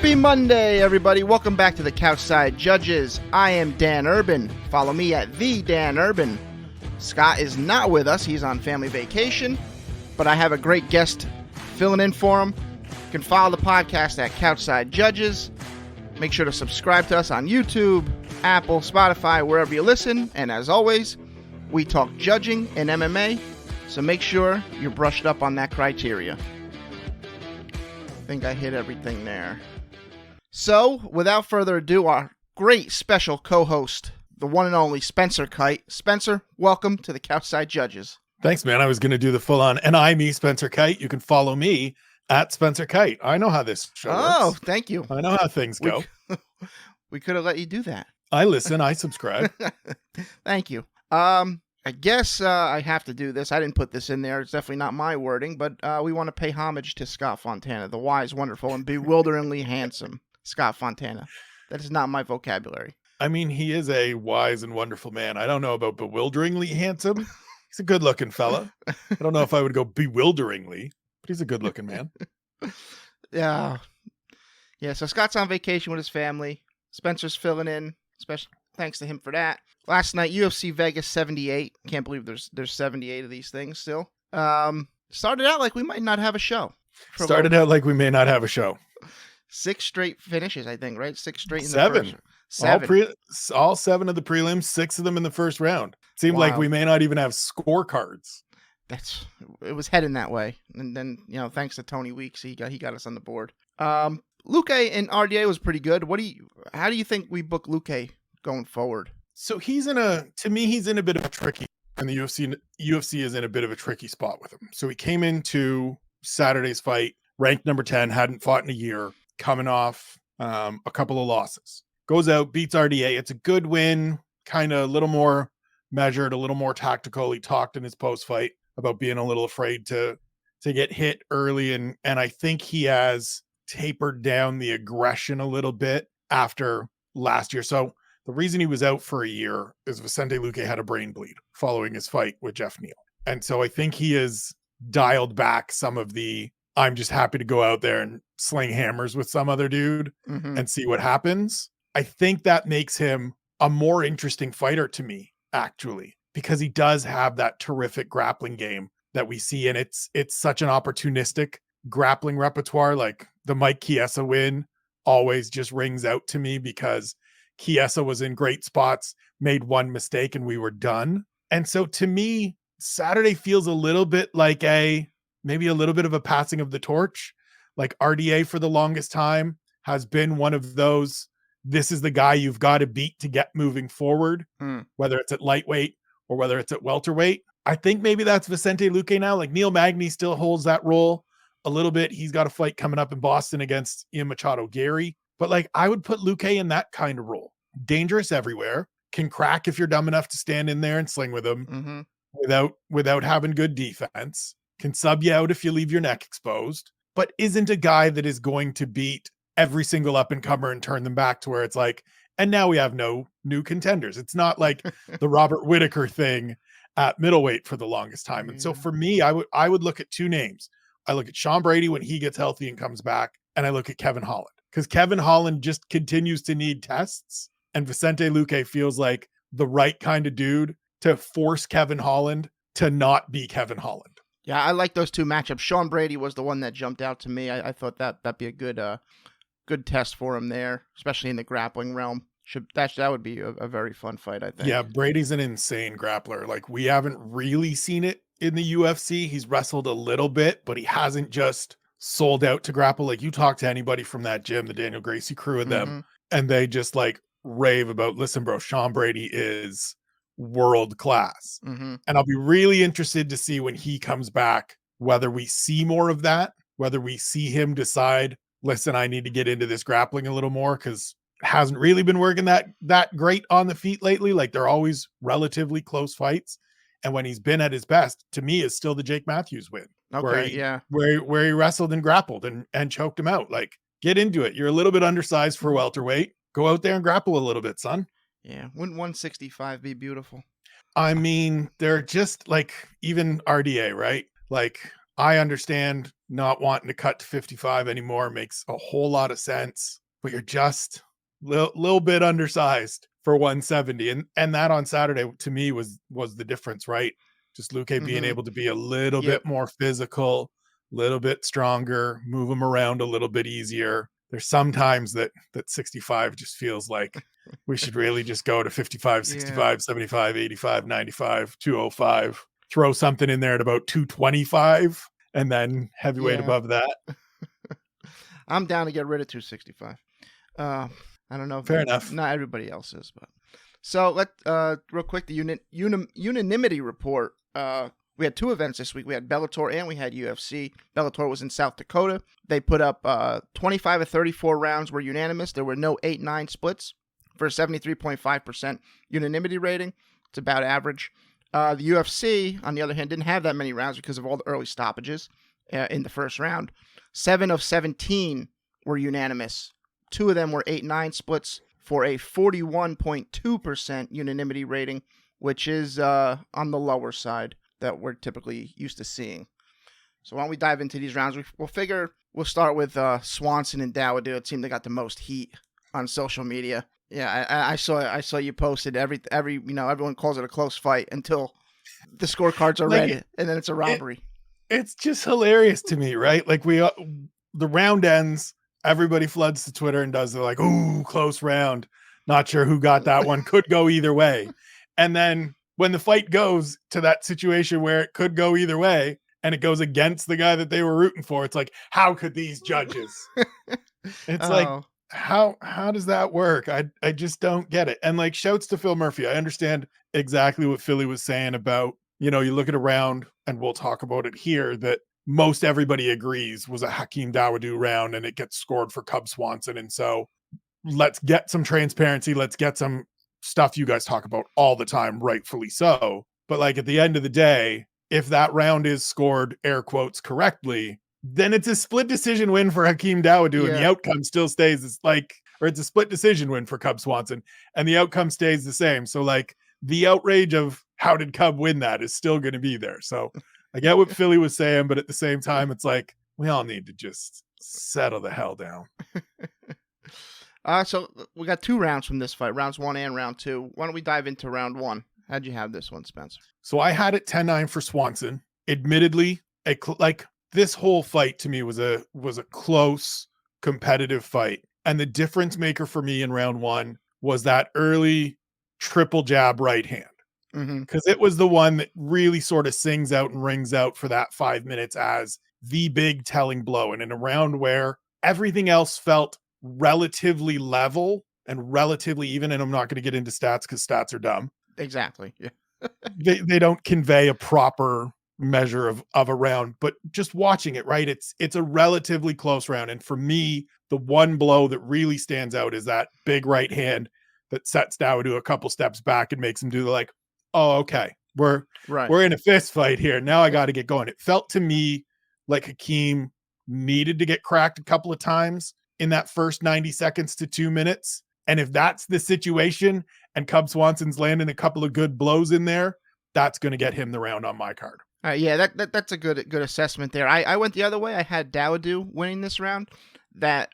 Happy Monday, everybody. Welcome back to the Couchside Judges. I am Dan Urban. Follow me at the Dan Urban. Scott is not with us. He's on family vacation, but I have a great guest filling in for him. You can follow the podcast at Couchside Judges. Make sure to subscribe to us on YouTube, Apple, Spotify, wherever you listen. And as always, we talk judging and MMA, so make sure you're brushed up on that criteria. I think I hit everything there. So, without further ado, our great special co-host, the one and only Spencer Kite. Spencer, welcome to the Couchside Judges. Thanks, man. I was going to do the full-on, and I'm Spencer Kite. You can follow me at Spencer Kite. I know how this show works. Oh, thank you. I know how things go. We could have let you do that. I listen. I subscribe. Thank you. I guess I have to do this. I didn't put this in there. It's definitely not my wording, but we want to pay homage to Scott Fontana, the wise, wonderful, and bewilderingly handsome Scott Fontana. That is not my vocabulary. I mean, he is a wise and wonderful man. I don't know about bewilderingly handsome. He's a good-looking fella. I don't know if I would go bewilderingly, but he's a good-looking man. Yeah. So Scott's on vacation with his family. Spencer's filling in, especially thanks to him for that. Last night, UFC Vegas 78. Can't believe there's 78 of these things still. Started out like we might not have a show. Started out like we may not have a show. 6 straight finishes, I think, right? 6 straight in Seven. the first. 7. All 7 of the prelims, 6 of them in the first round. Seemed like we may not even have scorecards. It was heading that way. And then, thanks to Tony Weeks, he got us on the board. Luque and RDA was pretty good. How do you think we book Luque going forward? So he's in a bit of a tricky, and the UFC is in a bit of a tricky spot with him. So he came into Saturday's fight, ranked number 10, hadn't fought in a year, coming off a couple of losses. Goes out, beats RDA. It's a good win, kind of a little more measured, a little more tactical. He talked in his post-fight about being a little afraid to get hit early, and I think he has tapered down the aggression a little bit after last year. So the reason he was out for a year is Vicente Luque had a brain bleed following his fight with Jeff Neal. And so I think he has dialed back some of the, I'm just happy to go out there and sling hammers with some other dude and see what happens. I think that makes him a more interesting fighter to me, actually, because he does have that terrific grappling game that we see. And it's such an opportunistic grappling repertoire. Like the Mike Chiesa win always just rings out to me because Chiesa was in great spots, made one mistake, and we were done. And so to me, Saturday feels a little bit like maybe a little bit of a passing of the torch. Like RDA for the longest time has been one of those, this is the guy you've got to beat to get moving forward, whether it's at lightweight or whether it's at welterweight. I think maybe that's Vicente Luque now. Like Neil Magny still holds that role a little bit. He's got a fight coming up in Boston against Ian Machado Gary. But like I would put Luque in that kind of role. Dangerous everywhere, can crack if you're dumb enough to stand in there and sling with him without having good defense, can sub you out if you leave your neck exposed, but isn't a guy that is going to beat every single up and comer and turn them back to where it's like, and now we have no new contenders. It's not like the Robert Whittaker thing at middleweight for the longest time. And so for me, I would look at 2 names. I look at Sean Brady when he gets healthy and comes back, and I look at Kevin Holland, because Kevin Holland just continues to need tests. And Vicente Luque feels like the right kind of dude to force Kevin Holland to not be Kevin Holland. Yeah, I like those 2 matchups. Sean Brady was the one that jumped out to me. I thought that'd be a good test for him there, especially in the grappling realm. That would be a very fun fight, I think. Yeah, Brady's an insane grappler. Like we haven't really seen it in the UFC. He's wrestled a little bit, but he hasn't just sold out to grapple. Like you talk to anybody from that gym, the Daniel Gracie crew of them, and they just like rave about, listen, bro, Sean Brady is world class. And I'll be really interested to see when he comes back, whether we see more of that, whether we see him decide, listen, I need to get into this grappling a little more, because it hasn't really been working that great on the feet lately. Like they're always relatively close fights. And when he's been at his best, to me, is still the Jake Matthews win. Okay, where he wrestled and grappled and choked him out. Like, get into it. You're a little bit undersized for welterweight. Go out there and grapple a little bit, son. Yeah, wouldn't 165 be beautiful? I mean, they're just like, even RDA, right? Like, I understand not wanting to cut to 55 anymore. Makes a whole lot of sense, but you're just little bit undersized for 170. And that on Saturday to me was the difference, right? Just Luque being able to be a little bit more physical, a little bit stronger, move him around a little bit easier. There's sometimes that 65 just feels like we should really just go to 55, 65, 75, 85, 95, 205, throw something in there at about 225, and then heavyweight above that. I'm down to get rid of 265. I don't know. Fair enough. Not everybody else is, but so let real quick the unanimity report. We had 2 events this week. We had Bellator and we had UFC. Bellator was in South Dakota. They put up 25 of 34 rounds were unanimous. There were no 8-9 splits for a 73.5% unanimity rating. It's about average. The UFC, on the other hand, didn't have that many rounds because of all the early stoppages in the first round. 7 of 17 were unanimous. 2 of them were 8-9 splits for a 41.2% unanimity rating, which is on the lower side that we're typically used to seeing. So why don't we dive into these rounds? We'll start with Swanson and Dawoodu. It seemed they got the most heat on social media. Yeah, I saw you posted every everyone calls it a close fight until the scorecards are read, and then it's a robbery. It's just hilarious to me, right? Like the round ends, everybody floods to Twitter and they're like, ooh, close round. Not sure who got that one. Could go either way. And then when the fight goes to that situation where it could go either way and it goes against the guy that they were rooting for, it's like, how could these judges? It's like, how does that work? I just don't get it. And like, shouts to Phil Murphy. I understand exactly what Philly was saying about, you look at a round, and we'll talk about it here, that most everybody agrees was a Hakeem Dawodu round and it gets scored for Cub Swanson. And so let's get some transparency. Let's get some stuff you guys talk about all the time, rightfully so. But like at the end of the day, if that round is scored, air quotes, correctly, then it's a split decision win for Hakeem Dawodu, and the outcome still stays or it's a split decision win for Cub Swanson, and the outcome stays the same. So like the outrage of how did Cub win that is still going to be there. So I get what Philly was saying, but at the same time, it's like we all need to just settle the hell down. So we got 2 rounds from this fight, rounds 1 and round 2. Why don't we dive into round 1? How'd you have this one, Spencer? So I had it 10-9 for Swanson. Admittedly, this whole fight to me was a close, competitive fight. And the difference maker for me in round 1 was that early triple jab right hand. Because it was the one that really sort of sings out and rings out for that 5 minutes as the big telling blow. And in a round where everything else felt relatively level and relatively even, and I'm not going to get into stats because stats are dumb. Exactly. Yeah. they don't convey a proper measure of a round, but just watching it, right? It's a relatively close round. And for me, the one blow that really stands out is that big right hand that sets Dawodu a couple steps back and makes him do oh, okay, we're in a fist fight here. Now I got to get going. It felt to me like Hakeem needed to get cracked a couple of times in that first 90 seconds to 2 minutes. And if that's the situation and Cub Swanson's landing a couple of good blows in there, that's going to get him the round on my card. Yeah, that's a good assessment there. I went the other way. I had Dawodu winning this round. That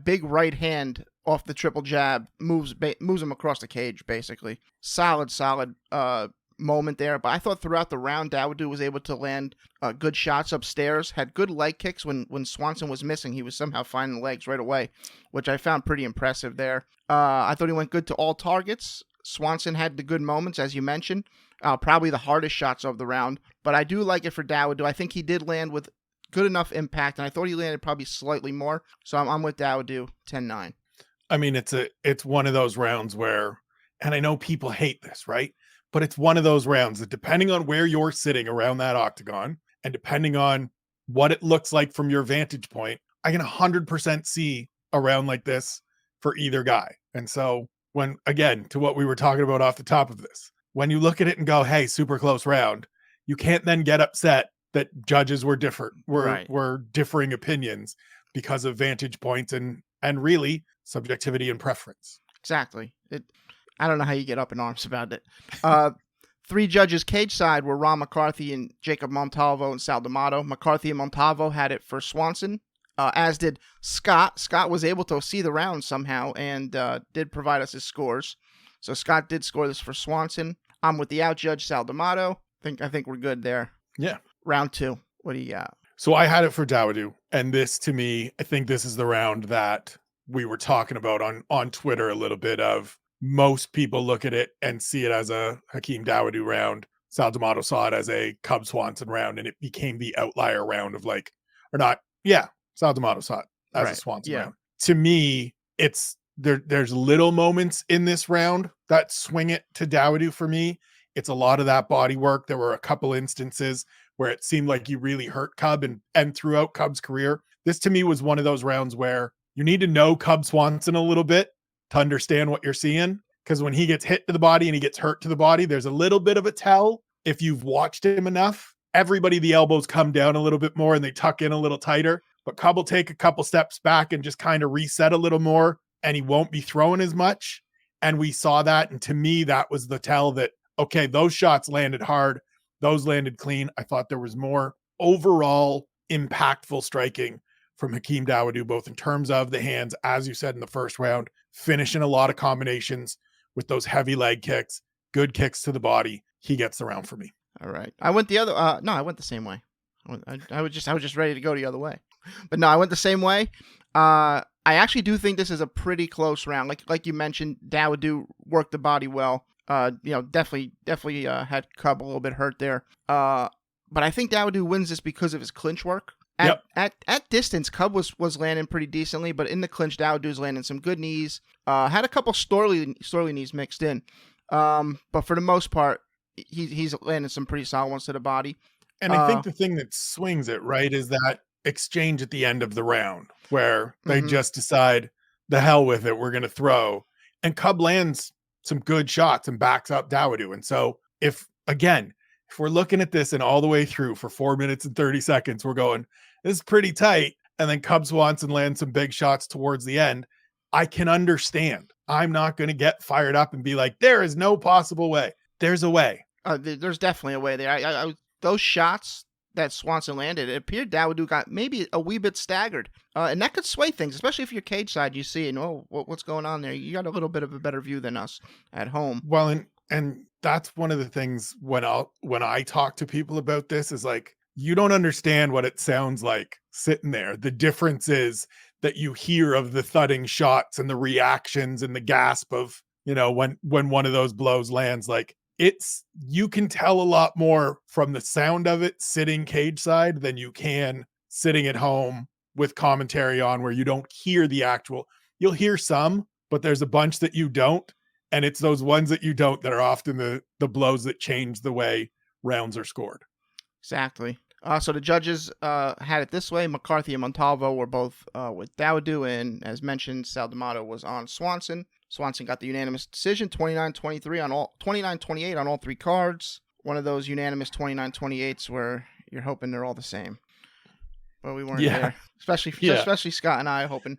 big right hand off the triple jab moves him across the cage, basically. Solid moment there. But I thought throughout the round, Dawodu was able to land good shots upstairs, had good leg kicks when Swanson was missing. He was somehow finding the legs right away, which I found pretty impressive there. I thought he went good to all targets. Swanson had the good moments, as you mentioned. Probably the hardest shots of the round. But I do like it for Dawodu. I think he did land with good enough impact, and I thought he landed probably slightly more. So I'm with Dawodu, 10-9. I mean, it's one of those rounds where, and I know people hate this, right? But it's one of those rounds that depending on where you're sitting around that octagon and depending on what it looks like from your vantage point, I can 100% see a round like this for either guy. And so when, again, to what we were talking about off the top of this, when you look at it and go, hey, super close round, you can't then get upset that judges were were differing opinions because of vantage points and really subjectivity and preference. Exactly. I don't know how you get up in arms about it. 3 judges cage side were Ron McCarthy and Jacob Montalvo and Sal D'Amato. McCarthy and Montalvo had it for Swanson, as did Scott. Scott was able to see the round somehow and did provide us his scores. So Scott did score this for Swanson. I'm with the out judge, Sal D'Amato. I think we're good there. Yeah. Round 2. What do you got? So I had it for Dawodu. And this, to me, I think this is the round that we were talking about on Twitter a little bit of. Most people look at it and see it as a Hakeem Dawodu round. Sal D'Amato saw it as a Cub Swanson round, and it became the outlier round of Sal D'Amato saw it as a Swanson round. To me, it's there's little moments in this round that swing it to Dawodu for me. It's a lot of that body work. There were a couple instances where it seemed like he really hurt Cub and throughout Cub's career. This to me was one of those rounds where you need to know Cub Swanson a little bit to understand what you're seeing. Because when he gets hit to the body and he gets hurt to the body, there's a little bit of a tell. If you've watched him enough, the elbows come down a little bit more and they tuck in a little tighter. But Cub will take a couple steps back and just kind of reset a little more, and he won't be throwing as much. And we saw that. And to me, that was the tell that, okay, those shots landed hard. Those landed clean. I thought there was more overall impactful striking from Hakeem Dawodu, both in terms of the hands, as you said in the first round, finishing a lot of combinations with those heavy leg kicks, good kicks to the body. He gets the round for me. All right. I went the other. No, I went the same way. I was just ready to go the other way, but no, I went the same way. I actually do think this is a pretty close round. Like you mentioned, Dawodu worked the body well. Definitely had Cub a little bit hurt there. But I think Dawodu wins this because of his clinch work. At distance, Cub was landing pretty decently, but in the clinch, Dawodu's landing some good knees. Had a couple Storley knees mixed in. But for the most part, he's landing some pretty solid ones to the body. And I think the thing that swings it, right, is that exchange at the end of the round where they just decide, the hell with it, we're going to throw. And Cub lands some good shots and backs up Dawodu. And so if we're looking at this and all the way through for 4 minutes and 30 seconds, we're going, this is pretty tight. And then Cub Swanson lands some big shots towards the end. I can understand. I'm not going to get fired up and be like, there is no possible way. There's a way. There's definitely a way there. Those shots that Swanson landed, it appeared Dawodu got maybe a wee bit staggered. And that could sway things, especially if you're cage side, you see, what's going on there? You got a little bit of a better view than us at home. Well, and that's one of the things when I talk to people about this is like, you don't understand what it sounds like sitting there. The difference is that you hear of the thudding shots and the reactions and the gasp of, when one of those blows lands, like you can tell a lot more from the sound of it sitting cage side than you can sitting at home with commentary on, where you don't hear you'll hear some, but there's a bunch that you don't. And it's those ones that you don't that are often the blows that change the way rounds are scored. Exactly. So the judges had it this way. McCarthy and Montalvo were both with Dawodu, and as mentioned, Sal D'Amato was on Swanson. Swanson got the unanimous decision, 29-28 on all 3 cards. One of those unanimous 29-28s where you're hoping they're all the same. But we weren't there. Especially Scott and I hoping.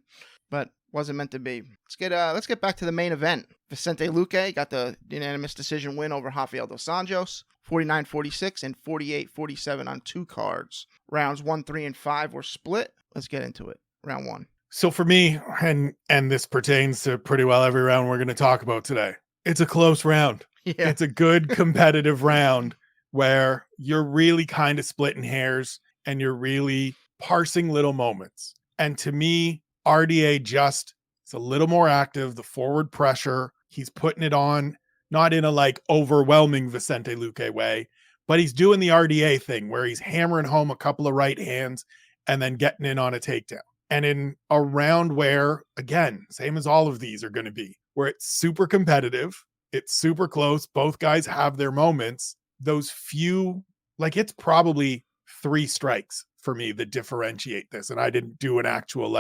But wasn't meant to be. Let's get back to the main event. Vicente Luque got the unanimous decision win over Rafael dos Anjos, 49-46 and 48-47 on 2 cards. Rounds 1, 3, and 5 were split. Let's get into it. Round 1. So for me, and this pertains to pretty well every round we're going to talk about today, it's a close round. Yeah. It's a good competitive round where you're really kind of splitting hairs and you're really parsing little moments. And to me, RDA is a little more active, the forward pressure. He's putting it on, not in a overwhelming Vicente Luque way, but he's doing the RDA thing where he's hammering home a couple of right hands and then getting in on a takedown. And in a round where, again, same as all of these are going to be, where it's super competitive, it's super close, both guys have their moments, those few, it's probably 3 strikes for me that differentiate this. And I didn't do an actual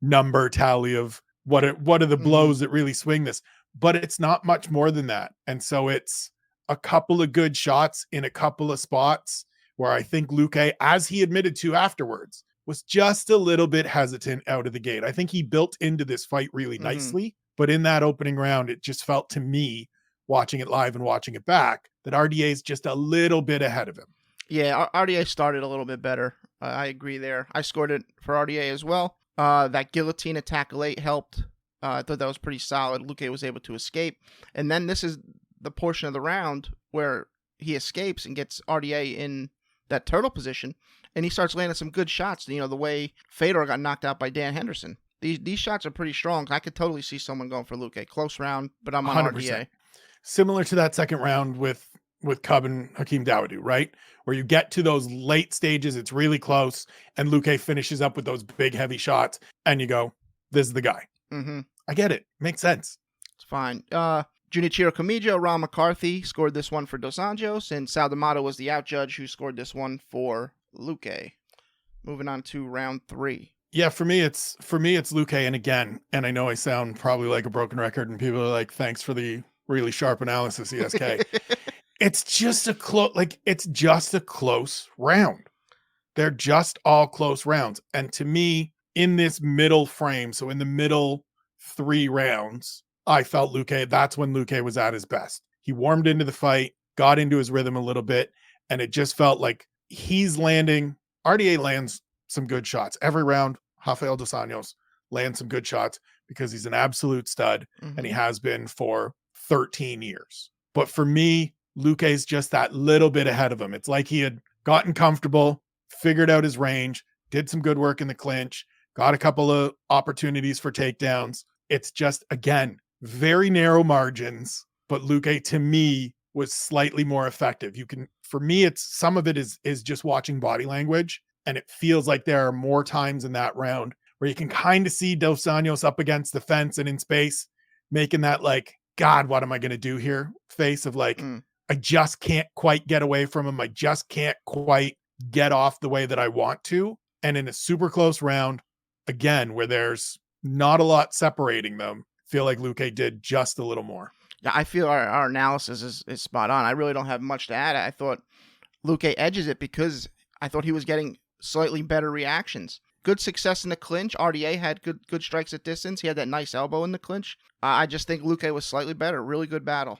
number tally of what are the blows that really swing this, but it's not much more than that. And so it's a couple of good shots in a couple of spots where I think Luque, as he admitted to afterwards, was just a little bit hesitant out of the gate. I think he built into this fight really nicely, but in that opening round, it just felt to me, watching it live and watching it back, that RDA is just a little bit ahead of him. Yeah, RDA started a little bit better. I agree there. I scored it for RDA as well. That guillotine at tackle 8 helped. I thought that was pretty solid. Luque was able to escape. And then this is the portion of the round where he escapes and gets RDA in that turtle position, and he starts landing some good shots. You know, the way Fedor got knocked out by Dan Henderson. These shots are pretty strong. I could totally see someone going for Luque. Close round, but I'm on 100%. RDA. Similar to that second round with Cub and Hakeem Dawodu, right? Where you get to those late stages, it's really close, and Luque finishes up with those big, heavy shots, and you go, this is the guy. Mm-hmm. I get it. Makes sense. It's fine. Junichiro Kamijo, Ron McCarthy scored this one for Dos Anjos, and Sal D'Amato was the out judge who scored this one for Luque. Moving on to round 3. Yeah, for me it's Luque, and again, and I know I sound probably like a broken record, and people are like, thanks for the really sharp analysis, ESK. It's just a close round. They're just all close rounds. And to me, in this middle frame, so in the middle 3 rounds, I felt Luque, that's when Luque was at his best. He warmed into the fight, got into his rhythm a little bit, and it just felt like RDA lands some good shots. Every round, Rafael Dos Anjos lands some good shots because he's an absolute stud, and he has been for 13 years. But for me, Luque's just that little bit ahead of him. It's like he had gotten comfortable, figured out his range, did some good work in the clinch, got a couple of opportunities for takedowns. It's just, again, very narrow margins, but Luque to me was slightly more effective. For me, it's some of it is just watching body language, and it feels like there are more times in that round where you can kind of see Dos Anjos up against the fence and in space, making that like, God, what am I going to do here? Face of like, I just can't quite get away from him. I just can't quite get off the way that I want to. And in a super close round, again, where there's not a lot separating them, feel like Luque did just a little more. Yeah, I feel our analysis is spot on. I really don't have much to add. I thought Luque edges it because I thought he was getting slightly better reactions. Good success in the clinch. RDA had good strikes at distance. He had that nice elbow in the clinch. I just think Luque was slightly better. Really good battle.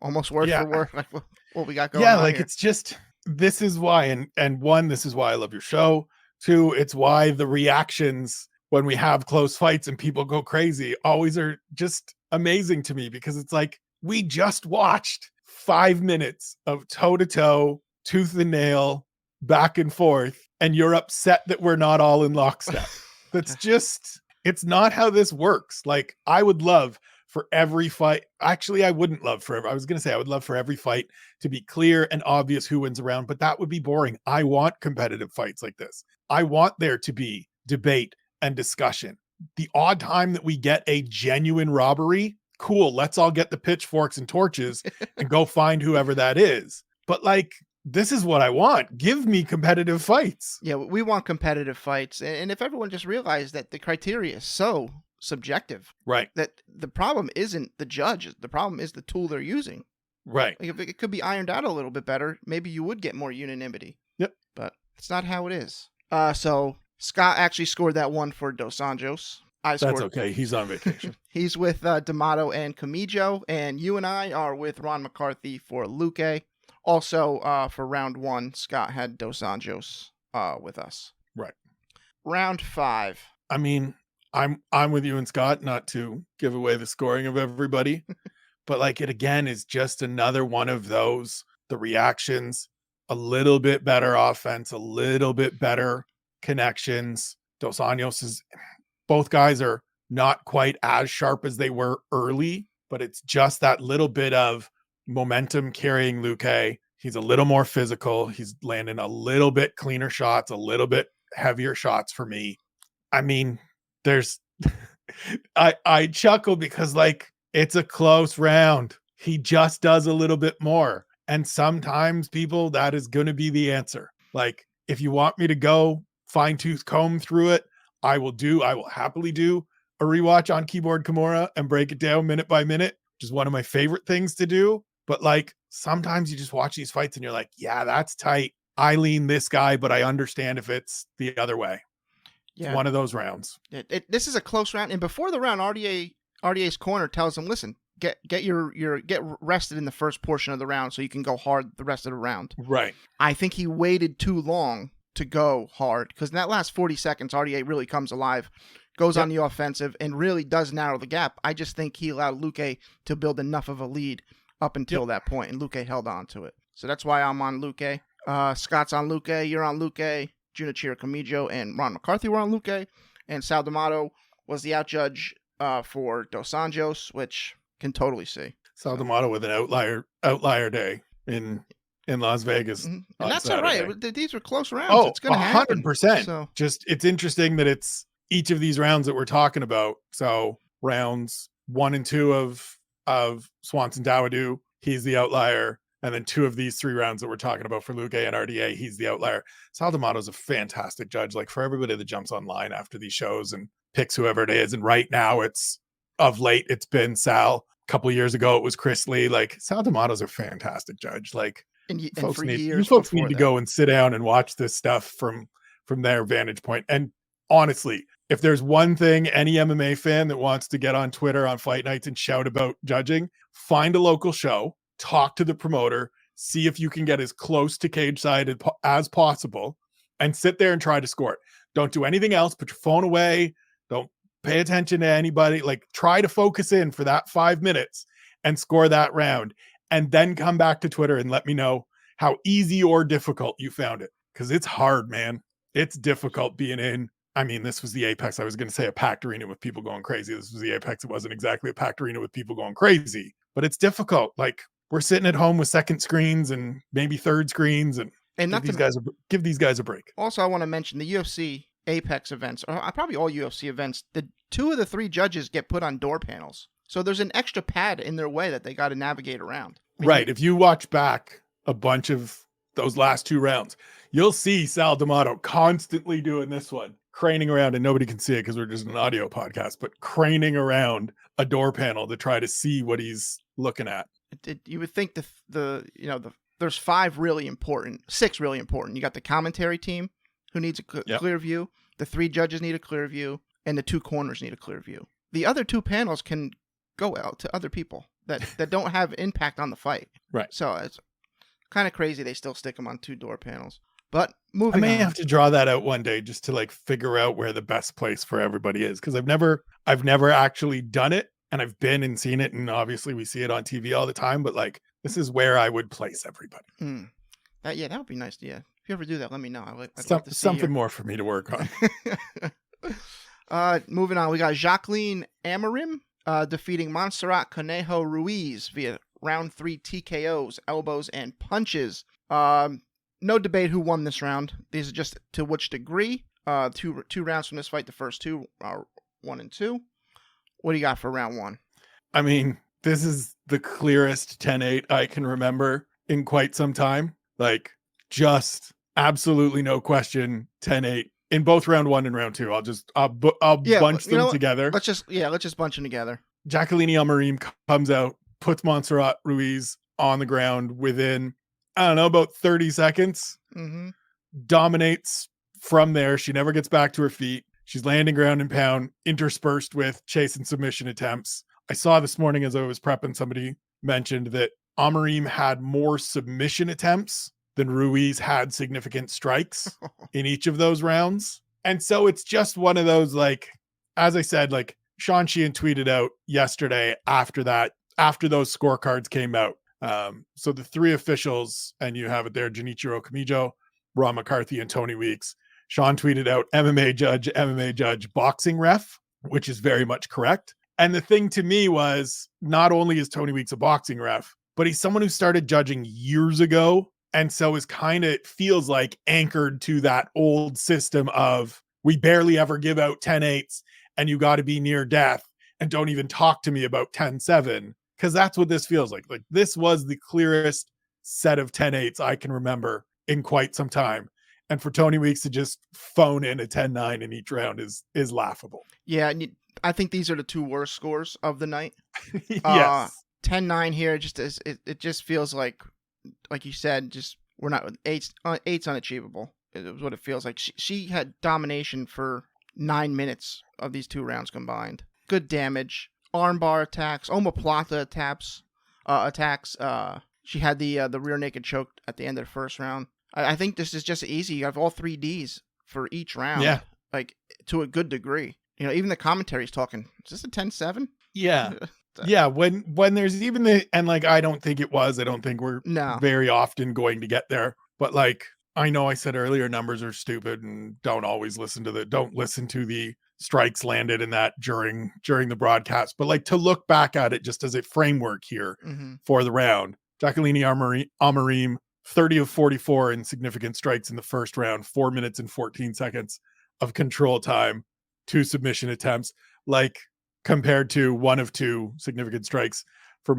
Almost word for word like what we got going on. Yeah, like here. It's just, this is why, and one, this is why I love your show. 2, it's why the reactions when we have close fights and people go crazy always are just amazing to me, because it's like, we just watched 5 minutes of toe-to-toe, tooth and nail, back and forth, and you're upset that we're not all in lockstep. That's just, it's not how this works. Like, I would love for every fight. Actually, I wouldn't love for, I was going to say, I would love for every fight to be clear and obvious who wins around, but that would be boring. I want competitive fights like this. I want there to be debate and discussion. The odd time that we get a genuine robbery, cool. Let's all get the pitchforks and torches and go find whoever that is. But like, this is what I want. Give me competitive fights. Yeah, we want competitive fights. And if everyone just realized that the criteria is so subjective, right? That the problem isn't the judge. The problem is the tool they're using. Right. Like if it could be ironed out a little bit better, maybe you would get more unanimity. Yep. But it's not how it is. So Scott actually scored that one for Dos Anjos. That's okay. He's on vacation. He's with D'Amato and Kamijo, and you and I are with Ron McCarthy for Luque. Also, for round 1, Scott had Dos Anjos with us. Right. Round 5. I mean, I'm with you and Scott, not to give away the scoring of everybody, but like, it again is just another one of those, the reactions, a little bit better offense, a little bit better connections. Dos Anjos both guys are not quite as sharp as they were early, but it's just that little bit of momentum carrying Luque. He's a little more physical. He's landing a little bit cleaner shots, a little bit heavier shots for me. I mean, there's I chuckle because like, it's a close round. He just does a little bit more. And sometimes, people, that is going to be the answer. Like, if you want me to go fine tooth comb through it, I will happily do a rewatch on Keyboard Kimura and break it down minute by minute, which is one of my favorite things to do. But like, sometimes you just watch these fights and you're like, yeah, that's tight. I lean this guy, but I understand if it's the other way. Yeah. It's one of those rounds. This is a close round. And before the round, RDA's corner tells him, listen, get rested in the first portion of the round so you can go hard the rest of the round. Right. I think he waited too long to go hard because in that last 40 seconds, RDA really comes alive, goes on the offensive, and really does narrow the gap. I just think he allowed Luque to build enough of a lead up until that point, and Luque held on to it. So that's why I'm on Luque. Scott's on Luque. You're on Luque. Junichiro Kamijo and Ron McCarthy were on Luque. And Sal D'Amato was the out judge for Dos Anjos, which can totally see. Sal D'Amato with an outlier day in Las Vegas. Mm-hmm. And that's Saturday. All right. These were close rounds. Oh, it's going to happen. 100%. So. Just, it's interesting that it's each of these rounds that we're talking about. So rounds 1 and 2 of Swanson Dawoodu, he's the outlier. And then 2 of these 3 rounds that we're talking about for Luque and RDA, he's the outlier. Sal D'Amato's a fantastic judge. Like, for everybody that jumps online after these shows and picks whoever it is. And right now it's been Sal. A couple of years ago, it was Chris Lee. Like, Sal D'Amato's a fantastic judge. Like, you folks need to go and sit down and watch this stuff from their vantage point. And honestly, if there's one thing any MMA fan that wants to get on Twitter on fight nights and shout about judging, find a local show, talk to the promoter, see if you can get as close to cage side as possible, and sit there and try to score it. Don't do anything else. Put your phone away. Don't pay attention to anybody. Like, try to focus in for that 5 minutes and score that round. And then come back to Twitter and let me know how easy or difficult you found it. Because it's hard, man. It's difficult being in. I mean, this was the apex. I was going to say a packed arena with people going crazy. This was the apex. It wasn't exactly a packed arena with people going crazy. But it's difficult. Like, we're sitting at home with second screens and maybe third screens. And give these guys a break. Also, I want to mention the UFC Apex events, or probably all UFC events, the 2 of the 3 judges get put on door panels. So there's an extra pad in their way that they got to navigate around. Right. If you watch back a bunch of those last 2 rounds, you'll see Sal D'Amato constantly doing this one, craning around, and nobody can see it because we're just an audio podcast, but craning around a door panel to try to see what he's looking at. You would think there's 6 really important. You got the commentary team who needs a clear view. The 3 judges need a clear view, and the 2 corners need a clear view. The other 2 panels can go out to other people that don't have impact on the fight. Right. So it's kind of crazy they still stick them on 2 door panels. But moving on. I may have to draw that out one day just to like figure out where the best place for everybody is, because I've never actually done it, and I've been and seen it, and obviously we see it on TV all the time, but like, this is where I would place everybody. That would be nice. Yeah. If you ever do that, let me know. I'd love to see something more for me to work on. Moving on, we got Jacqueline Amorim defeating Montserrat Conejo Ruiz via round 3 TKOs, elbows, and punches. No debate who won this round. These are just to which degree. 2 rounds from this fight. The first 2 are 1 and 2. What do you got for round 1? I mean, this is the clearest 10-8 I can remember in quite some time. Like, just absolutely no question 10-8 in both round 1 and round 2. I'll bunch them together. Let's just bunch them together. Jacqueline Amorim comes out, puts Montserrat Ruiz on the ground within, I don't know, about 30 seconds. Mm-hmm. Dominates from there. She never gets back to her feet. She's landing ground and pound, interspersed with chase and submission attempts. I saw this morning as I was prepping, somebody mentioned that Amorim had more submission attempts than Ruiz had significant strikes in each of those rounds. And so it's just one of those, like, as I said, like, Sean Sheehan tweeted out yesterday after those scorecards came out. So the 3 officials, and you have it there, Junichiro Kamijo, Ron McCarthy, and Tony Weeks. Sean tweeted out MMA judge, boxing ref, which is very much correct. And the thing to me was, not only is Tony Weeks a boxing ref, but he's someone who started judging years ago. And so is kind of, feels like, anchored to that old system of, we barely ever give out 10-8s and you got to be near death and don't even talk to me about 10-7. Because that's what this feels like. Like, this was the clearest set of 10-8s I can remember in quite some time. And for Tony Weeks to just phone in a 10-9 in each round is laughable. Yeah, and I think these are the 2 worst scores of the night. Yes. 10-9 here, it just feels like you said, just we're not, eight's unachievable. It was what it feels like. She had domination for 9 minutes of these 2 rounds combined. Good damage. armbar attacks, omoplata attacks. She had the rear naked choke at the end of the first round. I think this is just easy. You have all 3 Ds for each round. Yeah. Like, to a good degree. You know, even the commentary's talking, is this a 10-7? Yeah. Yeah, when there's even and like, I don't think it was. I don't think we're very often going to get there. But like, I know I said earlier, numbers are stupid and don't listen to the strikes landed in that during the broadcast. But like, to look back at it just as a framework here for the round, Jacqueline Amarim, 30 of 44 in significant strikes in the first round, 4 minutes and 14 seconds of control time, 2 submission attempts. Like, compared to 1 of 2 significant strikes for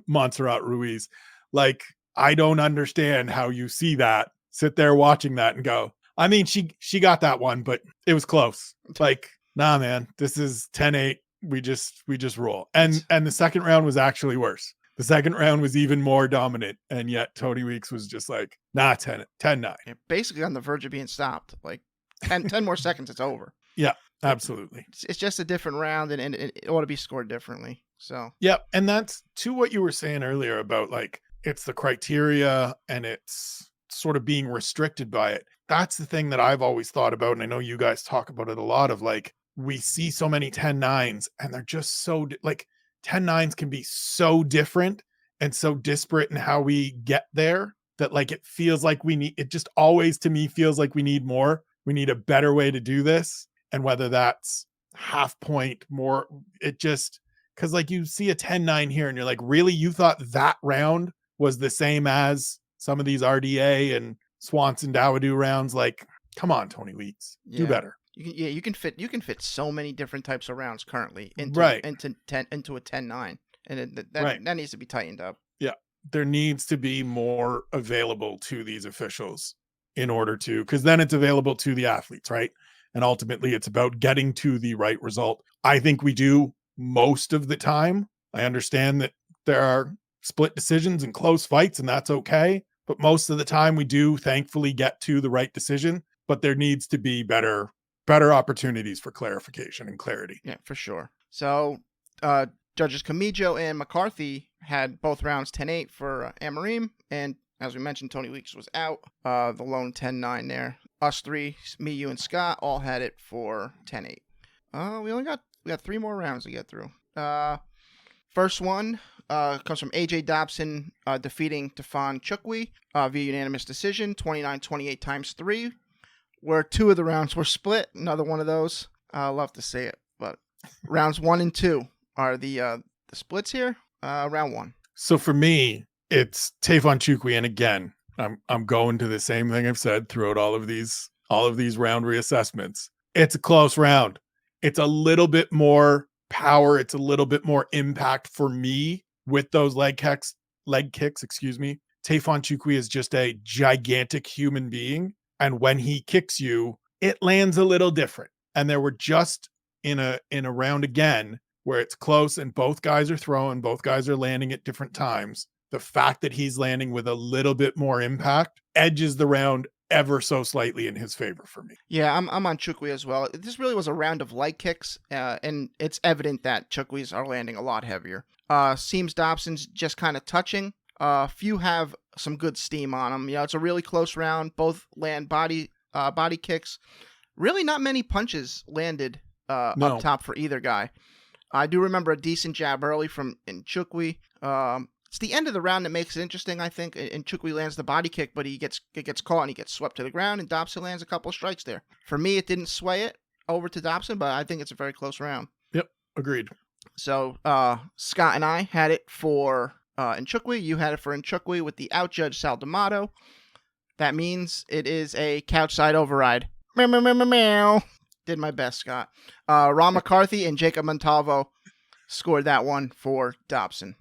Montserrat Ruiz. Like, I don't understand how you see that, sit there watching that and go, I mean, she got that one, but it was close. Like, nah, man, this is 10-8. We just roll. And the second round was actually worse. The second round was even more dominant. And yet Tony Weeks was just like, nah, 10-9. Yeah, basically on the verge of being stopped. Like 10 more seconds, it's over. Yeah. Absolutely. It's just a different round and it ought to be scored differently. So, yeah. And that's to what you were saying earlier about like, it's the criteria and it's sort of being restricted by it. That's the thing that I've always thought about. And I know you guys talk about it a lot of like, we see so many 10-9s and they're just so like 10-9s can be so different and so disparate in how we get there that like, it feels like it just always to me feels like we need more. We need a better way to do this. And whether that's half point more, it just, because like you see a 10-9 here and you're like, really? You thought that round was the same as some of these RDA and Swanson Dawoodu rounds? Like, come on, Tony Weeks, do better. You can fit so many different types of rounds currently into a 10-9, and that needs to be tightened up. Yeah, there needs to be more available to these officials in order to, because then it's available to the athletes, right? And ultimately, it's about getting to the right result. I think we do most of the time. I understand that there are split decisions and close fights, and that's okay. But most of the time, we do thankfully get to the right decision. But there needs to be better opportunities for clarification and clarity. Yeah, for sure. So, judges Camijo and McCarthy had both rounds 10-8 for Amarim, and as we mentioned, Tony Weeks was out. The lone 10-9 there. Us 3, me, you, and Scott, all had it for 10-8. We got 3 more rounds to get through. First one comes from AJ Dobson defeating Tefan Chukwi via unanimous decision, 29-28 times 3, where 2 of the rounds were split. Another one of those. I love to say it, but rounds 1 and 2 are the splits here. Round 1. So for me, it's Tefan Chukwi, and again, I'm going to the same thing I've said throughout all of these round reassessments. It's a close round. It's a little bit more power. It's a little bit more impact for me with those leg kicks. Excuse me. Tefan Chukwi is just a gigantic human being, and when he kicks you, it lands a little different. And there were just in a round again where it's close and both guys are throwing, both guys are landing at different times. The fact that he's landing with a little bit more impact edges the round ever so slightly in his favor for me. Yeah, I'm on Chukwi as well. This really was a round of light kicks, and it's evident that Chukwis are landing a lot heavier. Seems Dobson's just kind of touching. Few have some good steam on them. You know, it's a really close round. Both land body kicks. Really not many punches landed up top for either guy. I do remember a decent jab early from Chukwi. It's the end of the round that makes it interesting, I think. And Chukwi lands the body kick, but it gets caught and he gets swept to the ground, and Dobson lands a couple of strikes there. For me, it didn't sway it over to Dobson, but I think it's a very close round. Yep, agreed. So Scott and I had it for Nchukwi. You had it for Nchukwi with the outjudge Sal D'Amato. That means it is a couch side override. Meow, meow, meow, meow, meow. Did my best, Scott. Ron McCarthy and Jacob Montalvo scored that one for Dobson.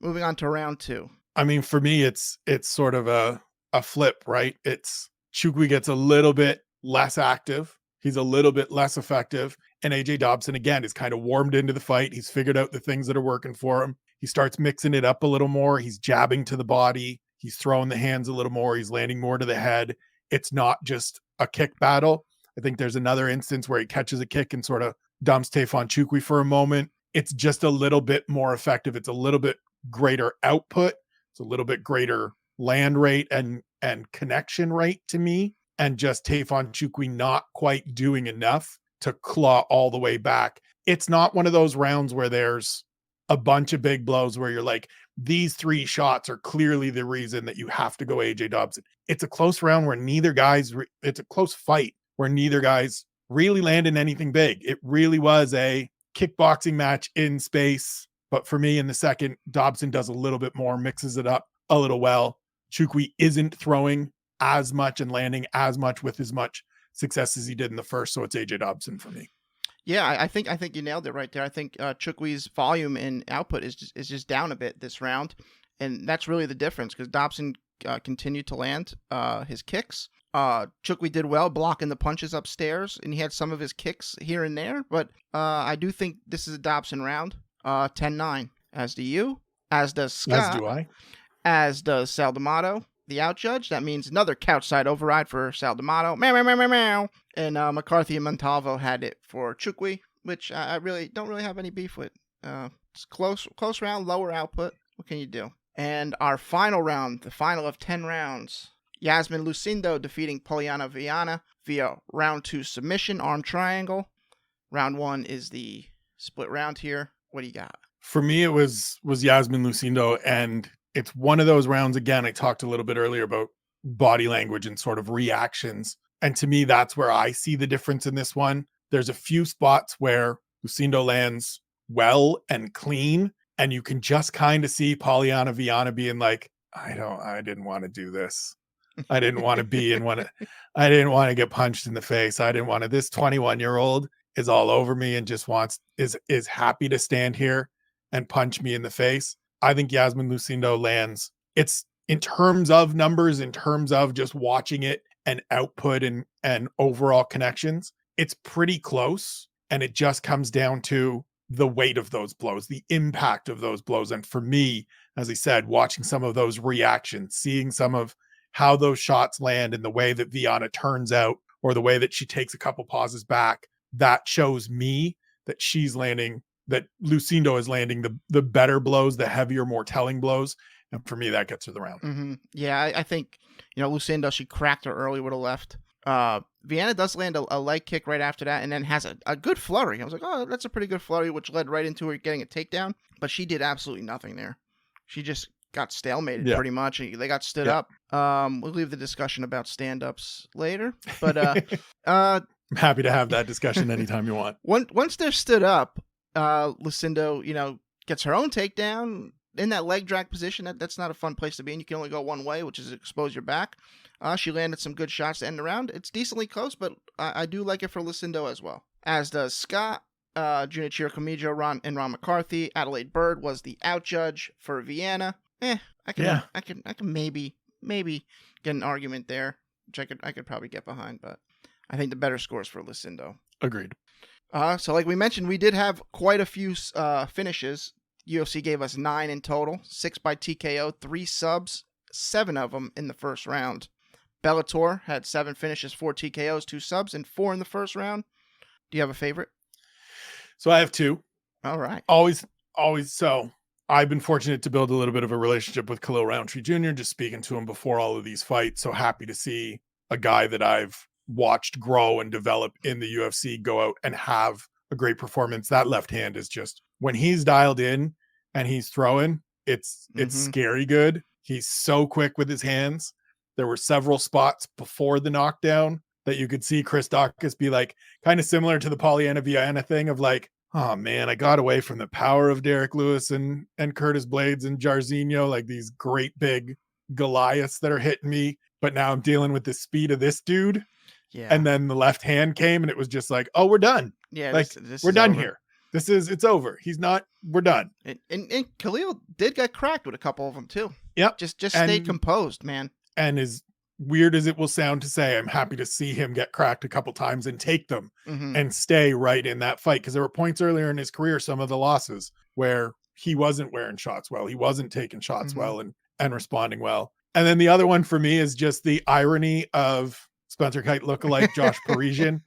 Moving on to round 2. I mean, for me, it's sort of a flip, right? It's Chukwi gets a little bit less active. He's a little bit less effective. And AJ Dobson, again, is kind of warmed into the fight. He's figured out the things that are working for him. He starts mixing it up a little more. He's jabbing to the body. He's throwing the hands a little more. He's landing more to the head. It's not just a kick battle. I think there's another instance where he catches a kick and sort of dumps Tefan Chukwi for a moment. It's just a little bit more effective. It's a little bit greater output. It's a little bit greater land rate and connection rate to me. And just Tafon Chukwi not quite doing enough to claw all the way back. It's not one of those rounds where there's a bunch of big blows where you're like, these 3 shots are clearly the reason that you have to go AJ Dobson. It's a close round where it's a close fight where neither guys really landed anything big. It really was a kickboxing match in space. But for me, in the second, Dobson does a little bit more, mixes it up a little well. Chukwi isn't throwing as much and landing as much with as much success as he did in the first. So it's AJ Dobson for me. Yeah, I think you nailed it right there. I think Chukwi's volume and output is just down a bit this round, and that's really the difference because Dobson continued to land his kicks. Chukwi did well blocking the punches upstairs, and he had some of his kicks here and there. But I do think this is a Dobson round. 10-9, as do you, as does Scott, as do I, as does Sal D'Amato. The out judge. That means another couch side override for Sal D'Amato. Meow, meow, meow, meow, meow. And McCarthy and Montalvo had it for Chukwi, which I don't really have any beef with. It's close round, lower output. What can you do? And our final round, the final of 10 rounds. Yasmin Lucindo defeating Poliana Viana via round 2 submission, arm triangle. Round 1 is the split round here. What do you got? For me, it was Yasmin Lucindo, and it's one of those rounds, again, I talked a little bit earlier about body language and sort of reactions. And to me, that's where I see the difference in this one. There's a few spots where Lucindo lands well and clean, and you can just kind of see Poliana Viana being like, I didn't want to do this. I didn't want to be in one. I didn't want to get punched in the face. I didn't want to. This 21-year-old is all over me and just is happy to stand here and punch me in the face. I think Yasmin Lucindo lands. It's in terms of numbers, in terms of just watching it and output and overall connections, it's pretty close. And it just comes down to the weight of those blows, the impact of those blows. And for me, as I said, watching some of those reactions, seeing some of how those shots land and the way that Viana turns out or the way that she takes a couple pauses back, that shows me that that Lucindo is landing the better blows, the heavier, more telling blows. And for me, that gets her the round. Mm-hmm. Yeah, I think, Lucindo, she cracked her early with a left. Viana does land a leg kick right after that and then has a good flurry. I was like, oh, that's a pretty good flurry, which led right into her getting a takedown. But she did absolutely nothing there. She just got stalemated pretty much. They got stood up. We'll leave the discussion about stand-ups later. But I'm happy to have that discussion anytime you want. Once they're stood up, Lucindo, gets her own takedown in that leg drag position. That's not a fun place to be in. You can only go one way, which is expose your back. She landed some good shots to end the round. It's decently close, but I do like it for Lucindo as well. As does Scott, Junichiro Kamijo, and Ron McCarthy. Adelaide Bird was the out judge for Viana. I can maybe get an argument there, which I could probably get behind, but I think the better scores for Lucindo. Agreed. So like we mentioned, we did have quite a few finishes. UFC gave us 9 in total, 6 by TKO, 3 subs, 7 of them in the first round. Bellator had 7 finishes, 4 TKOs, 2 subs, and 4 in the first round. Do you have a favorite? So I have 2. All right. Always. So I've been fortunate to build a little bit of a relationship with Khalil Roundtree Jr., just speaking to him before all of these fights. So happy to see a guy that I've watched grow and develop in the UFC go out and have a great performance. That left hand is just, when he's dialed in and he's throwing, it's scary good. He's so quick with his hands. There were several spots before the knockdown that you could see Chris Daukaus be like, kind of similar to the Polyana Viana thing of like, oh man, I got away from the power of Derek Lewis and Curtis Blades and Jairzinho, like these great big Goliaths that are hitting me. But now I'm dealing with the speed of this dude. Yeah. And then the left hand came and it was just like, oh, we're done. Yeah. Like we're done here. It's over. We're done. And Khalil did get cracked with a couple of them too. Yep. Just stay composed, man. And as weird as it will sound to say, I'm happy to see him get cracked a couple times and take them and stay right in that fight. Because there were points earlier in his career, some of the losses where he wasn't wearing shots well. He wasn't taking shots well and responding well. And then the other one for me is just the irony of Spencer Kite lookalike Josh Parisian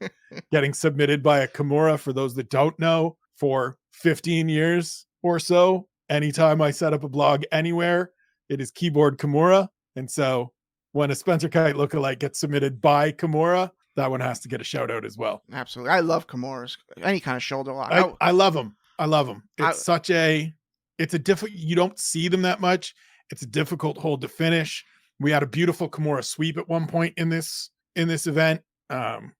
getting submitted by a Kimura, for those that don't know, for 15 years or so, anytime I set up a blog anywhere, it is keyboard Kimura. And so when a Spencer Kite lookalike gets submitted by Kimura, that one has to get a shout out as well. Absolutely. I love Kimuras. Any kind of shoulder lock. I love them. You don't see them that much. It's a difficult hold to finish. We had a beautiful Kimura sweep at one point in this event,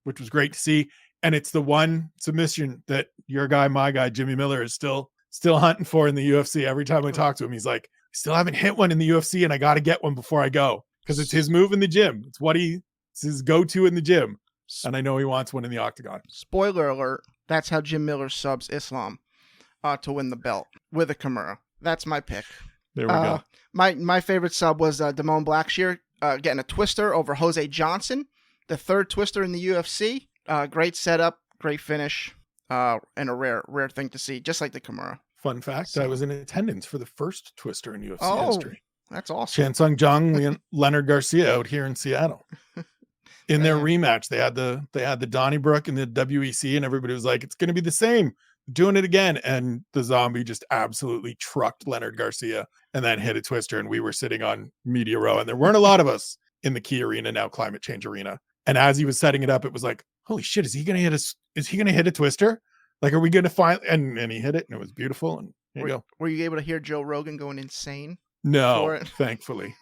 which was great to see. And it's the one submission that your guy, my guy, Jimmy Miller, is still hunting for in the UFC. Every time I talk to him, he's like, still haven't hit one in the UFC, and I got to get one before I go, because it's his move in the gym. It's his go-to in the gym. And I know he wants one in the octagon. Spoiler alert, that's how Jim Miller subs Islam to win the belt with a Kimura. That's my pick. There we go. My favorite sub was Damone Blackshear getting a twister over Jose Johnson, the third twister in the UFC. Great setup, great finish, and a rare thing to see, just like the Kimura. Fun fact, I was in attendance for the first twister in UFC history. That's awesome. Chansung Jung, Leonard Garcia out here in Seattle. In their rematch, they had the Donnybrook and the WEC, and everybody was like, it's going to be the same, doing it again. And the zombie just absolutely trucked Leonard Garcia and then hit a twister. And we were sitting on media row, and there weren't a lot of us in the Key Arena, now Climate Change Arena. And as he was setting it up, it was like, holy shit, is he going to hit a twister? Like, are we going to find, and he hit it, and it was beautiful. And there you go. Were you able to hear Joe Rogan going insane? No, thankfully.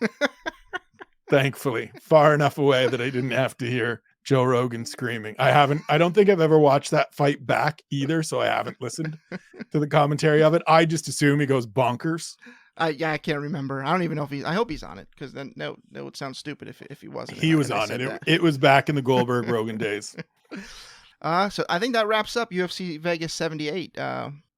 Thankfully, far enough away that I didn't have to hear Joe Rogan screaming. I don't think I've ever watched that fight back either, so I haven't listened to the commentary of it. I just assume he goes bonkers. I can't remember. I don't even know if I hope he's on it, because then that would sound stupid if he wasn't. He was on it. It was back in the Goldberg Rogan days. So I think that wraps up UFC Vegas 78.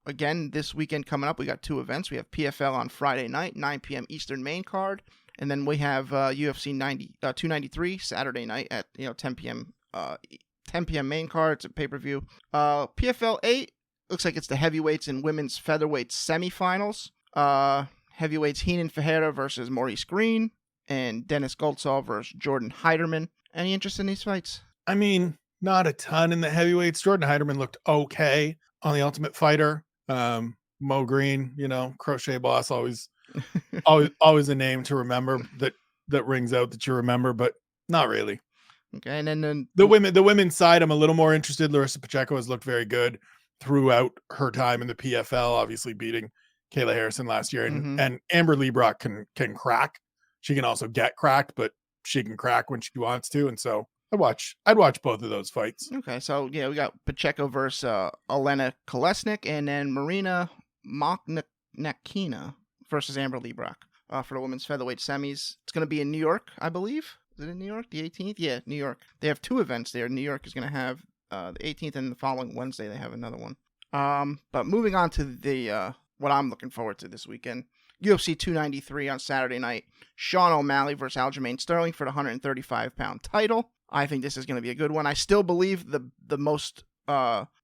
Again, this weekend coming up, we got two events. We have PFL on Friday night, 9 p.m. Eastern main card. And then we have UFC 293 Saturday night at 10 p.m. 10 p.m. main card. It's a pay-per-view. PFL 8 looks like it's the heavyweights and women's featherweight semifinals. Heavyweights Heenan Ferreira versus Maurice Green, and Dennis Goltsall versus Jordan Heiderman. Any interest in these fights? I mean, not a ton in the heavyweights. Jordan Heiderman looked okay on the Ultimate Fighter. Mo Green, crochet boss, always a name to remember that rings out that you remember, but not really. Okay, and then the women's side, I'm a little more interested. Larissa Pacheco has looked very good throughout her time in the PFL, obviously beating Kayla Harrison last year, and Amber Liebrock can crack. She can also get cracked, but she can crack when she wants to, and so I'd watch both of those fights. Okay, so yeah, we got Pacheco versus Elena Kolesnik, and then Marina Mokhnakina versus Amber Liebrock for the women's featherweight semis. It's going to be in New York, I believe. Is it in New York? The 18th? Yeah, New York. They have two events there. New York is going to have the 18th, and the following Wednesday they have another one. But moving on to the what I'm looking forward to this weekend. UFC 293 on Saturday night. Sean O'Malley versus Aljamain Sterling for the 135-pound title. I think this is going to be a good one. I still believe the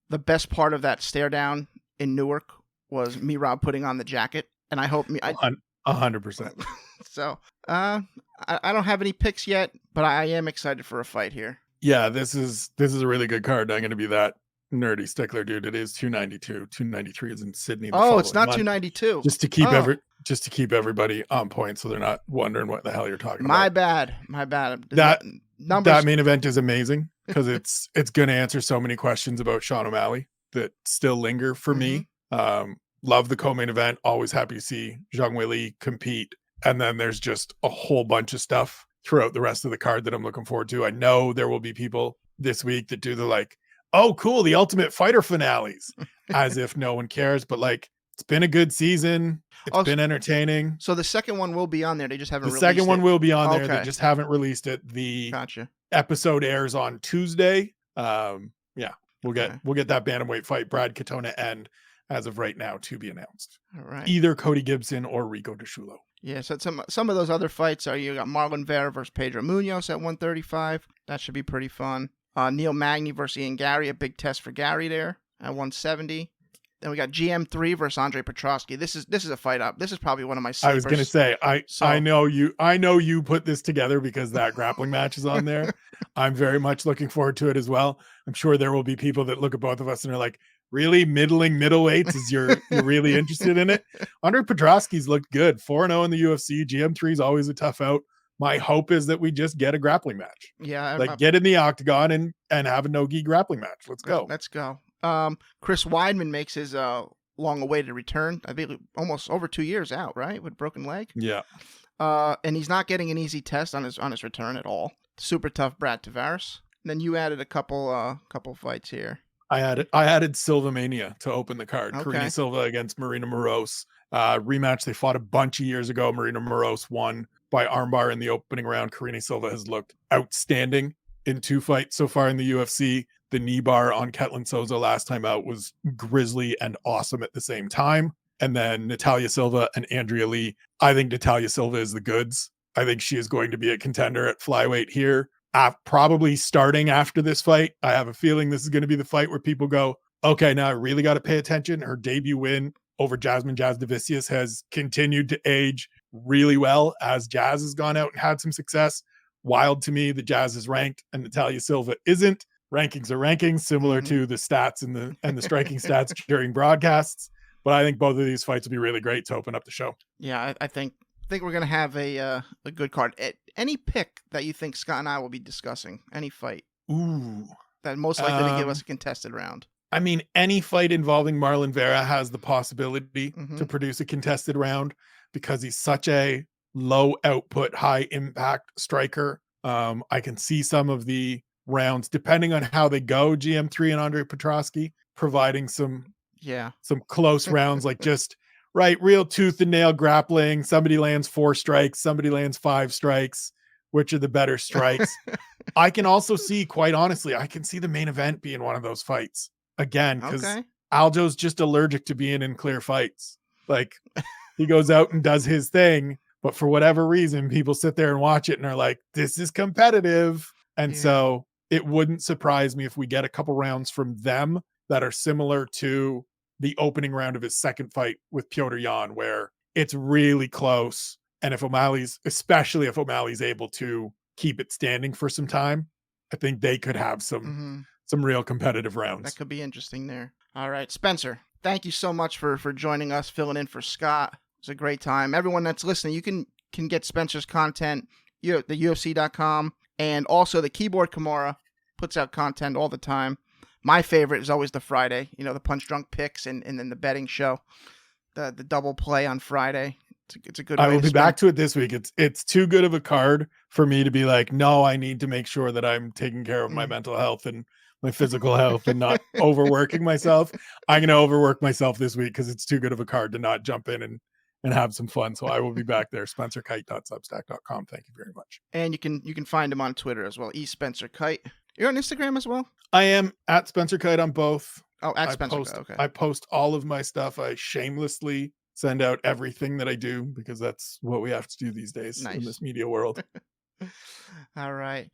best part of that stare down in Newark was Merab putting on the jacket, and I hope 100%. So I don't have any picks yet, but I am excited for a fight here. Yeah, this is a really good card. I'm going to be that nerdy stickler, dude. It is 292. 293 is in Sydney. Oh, it's not 292. Just to keep everybody on point, so they're not wondering what the hell you're talking about. My bad. That main event is amazing because it's going to answer so many questions about Sean O'Malley that still linger for me. Love the co-main event. Always happy to see Zhang Weili compete. And then there's just a whole bunch of stuff throughout the rest of the card that I'm looking forward to. I know there will be people this week that do the oh, cool, the Ultimate Fighter finales, as if no one cares. But it's been a good season. It's been entertaining. So the second one will be on there. They just haven't released it. The second one will be on there. They just haven't released it. The Gotcha. Episode airs on Tuesday. We'll get that bantamweight fight, Brad Katona end, as of right now, to be announced. All right. Either Cody Gibson or Rico DeSchulo. Yeah, so some of those other fights are, you got Marlon Vera versus Pedro Munoz at 135. That should be pretty fun. Neil Magny versus Ian Gary, a big test for Gary there at 170. Then we got GM3 versus Andre Petrosky. This is a fight up. This is probably one of my sleepers. I was going to say, I know you put this together because that grappling match is on there. I'm very much looking forward to it as well. I'm sure there will be people that look at both of us and are like, really middling middleweights is you're really interested in it. Andre Petrosky's looked good. 4-0 in the UFC. GM3 is always a tough out. My hope is that we just get a grappling match. Yeah. Like get in the octagon and have a no-gi grappling match. Let's go. Let's go. Chris Weidman makes his long-awaited return. I think almost over 2 years out, right? With broken leg. Yeah. And he's not getting an easy test on his return at all. Super tough Brad Tavares. And then you added a couple fights here. I added Silvamania to open the card. Okay. Karina Silva against Marina Moroz. Rematch they fought a bunch of years ago. Marina Moroz won by armbar in the opening round. Karina Silva has looked outstanding in 2 fights so far in the UFC. The knee bar on Ketlin Souza last time out was grisly and awesome at the same time. And then Natalia Silva and Andrea Lee. I think Natalia Silva is the goods. I think she is going to be a contender at flyweight here. Probably starting after this fight. I have a feeling this is going to be the fight where people go, okay, now I really got to pay attention. Her debut win over Jasmine Jasudavicius has continued to age really well as Jazz has gone out and had some success. Wild to me that Jazz is ranked and Natalia Silva isn't. Rankings are rankings, similar to the stats and the striking stats during broadcasts. But I think both of these fights will be really great to open up the show. Yeah, I think we're going to have a good card. Any pick that you think Scott and I will be discussing? Any fight? Ooh. That most likely to give us a contested round. I mean, any fight involving Marlon Vera has the possibility to produce a contested round because he's such a low output, high impact striker. I can see some of the rounds, depending on how they go, GM3 and Andre Petrosky, providing some close rounds, like just real tooth and nail grappling. Somebody lands 4 strikes, somebody lands 5 strikes. Which are the better strikes? I can also see, quite honestly, I can see the main event being one of those fights again, because Aljo's just allergic to being in clear fights. Like he goes out and does his thing, but for whatever reason, people sit there and watch it and are like, this is competitive. And so it wouldn't surprise me if we get a couple rounds from them that are similar to the opening round of his second fight with Petr Yan, where it's really close. And especially if O'Malley's able to keep it standing for some time, I think they could have some real competitive rounds. That could be interesting there. All right, Spencer, thank you so much for joining us, filling in for Scott. It was a great time. Everyone that's listening, you can get Spencer's content, the UFC.com, and also the Keyboard Kimura puts out content all the time. My favorite is always the Friday, the Punch Drunk picks and then the betting show, the double play on Friday. It's a good way. I will be back to it this week. It's too good of a card for me to be like, no, I need to make sure that I'm taking care of my mental health and my physical health and not overworking myself. I'm going to overwork myself this week because it's too good of a card to not jump in and have some fun. So I will be back there. SpencerKite.substack.com. Thank you very much. And you can find him on Twitter as well. eSpencerKite. You're on Instagram as well? I am at SpencerKite on both. Oh, at SpencerKite. Okay. I post all of my stuff. I shamelessly send out everything that I do because that's what we have to do these days in this media world. All right.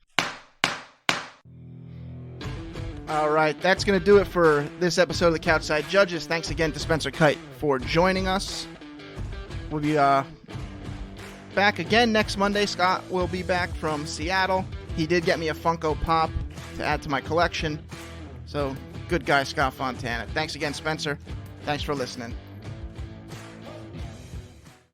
That's going to do it for this episode of the Couchside Judges. Thanks again to Spencer Kite for joining us. We'll be back again next Monday. Scott will be back from Seattle. He did get me a Funko Pop to add to my collection. So, good guy, Scott Fontana. Thanks again, Spencer. Thanks for listening.